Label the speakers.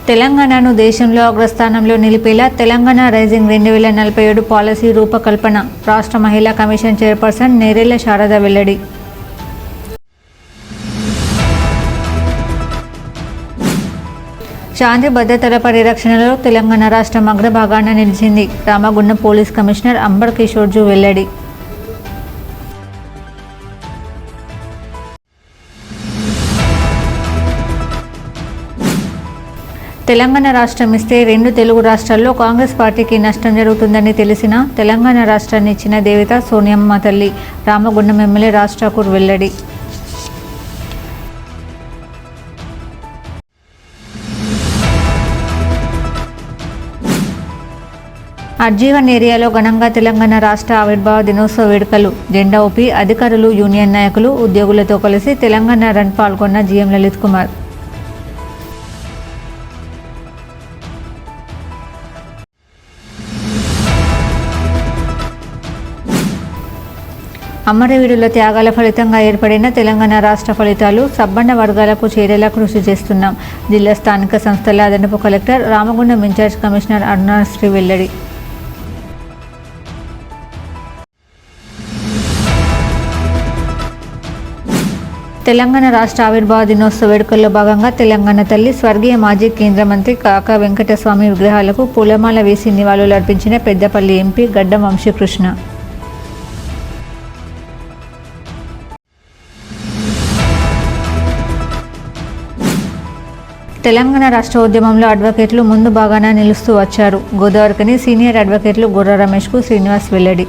Speaker 1: తెలంగాణను దేశంలో అగ్రస్థానంలో నిలిపేలా తెలంగాణ రైజింగ్ 2047 పాలసీ రూపకల్పన రాష్ట్ర మహిళా కమిషన్ చైర్పర్సన్ నేరెళ్ల శారద వెల్లడి. శాంతి భద్రతల పరిరక్షణలో తెలంగాణ రాష్ట్రం అగ్రభాగాన నిలిచింది. రామగుండం పోలీస్ కమిషనర్ అంబర్ కిషోర్జు వెల్లడి. తెలంగాణ రాష్ట్రం ఇస్తే 2 తెలుగు రాష్ట్రాల్లో కాంగ్రెస్ పార్టీకి నష్టం జరుగుతుందని తెలిసినా తెలంగాణ రాష్ట్రాన్ని ఇచ్చిన దేవత సోనియమ్మ తల్లి. రామగుండం ఎమ్మెల్యే రాజ్ ఠాకూర్ వెల్లడి. అర్జీవన్ ఏరియాలో ఘనంగా తెలంగాణ రాష్ట్ర ఆవిర్భావ దినోత్సవ వేడుకలు. జెండా ఊపి అధికారులు, యూనియన్ నాయకులు, ఉద్యోగులతో కలిసి తెలంగాణ రన్ పాల్గొన్న జీఎం లలిత్ కుమార్. అమరవీరుల త్యాగాల ఫలితంగా ఏర్పడిన తెలంగాణ రాష్ట్ర ఫలితాలు సబ్బండ వర్గాలకు చేరేలా కృషి చేస్తున్నాం. జిల్లా స్థానిక సంస్థల అదనపు collector, Ramagundam incharge commissioner Arunasri వెల్లడి. తెలంగాణ రాష్ట్ర ఆవిర్భావ దినోత్సవ వేడుకల్లో భాగంగా తెలంగాణ తల్లి, స్వర్గీయ మాజీ కేంద్ర మంత్రి కాకా వెంకటస్వామి విగ్రహాలకు పూలమాల వేసి నివాళులు అర్పించిన పెద్దపల్లి ఎంపీ గడ్డం వంశీకృష్ణ. తెలంగాణ రాష్ట్ర ఉద్యమంలో అడ్వకేట్లు ముందు బాగానే నిలుస్తూ వచ్చారు. గోదావరికని సీనియర్ అడ్వకేట్లు గుర్ర రమేష్కు శ్రీనివాస్ వెల్లడి.